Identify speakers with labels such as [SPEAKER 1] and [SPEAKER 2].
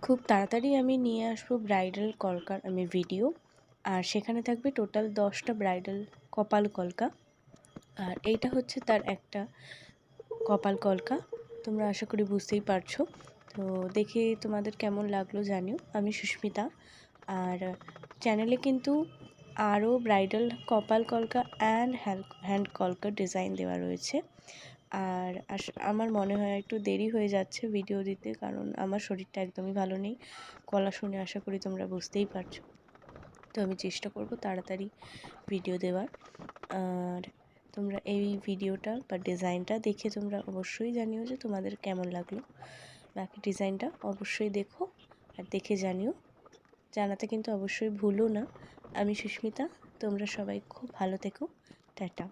[SPEAKER 1] খুব তাড়াতাড়ি আমি নিয়ে আসবো ব্রাইডাল কলকার ভিডিও, আর সেখানে থাকবে টোটাল 10টা ব্রাইডাল কপাল কলকা। আর এইটা হচ্ছে তার একটা কপাল কলকা। তোমরা আশা করি বুঝতেই পারছো। তো দেখে তোমাদের কেমন লাগলো জানিও। আমি সুস্মিতা। আর চ্যানেলে কিন্তু আরও ব্রাইডাল কপাল কলকা অ্যান্ড হ্যান্ড কলকার ডিজাইন দেওয়া রয়েছে। আর আমার মনে হয় একটু দেরি হয়ে যাচ্ছে ভিডিও দিতে, কারণ আমার শরীরটা একদমই ভালো নেই। গলা শুনে আশা করি তোমরা বুঝতেই পারছো। তো আমি চেষ্টা করব তাড়াতাড়ি ভিডিও দেওয়ার। আর তোমরা এই ভিডিওটা বা ডিজাইনটা দেখে তোমরা অবশ্যই জানিও যে তোমাদের কেমন লাগলো। বাকি ডিজাইনটা অবশ্যই দেখো আর দেখে জানিও। জানাতে কিন্তু অবশ্যই ভুলো না। আমি সুস্মিতা। তোমরা সবাই খুব ভালো থেকো। টাটা।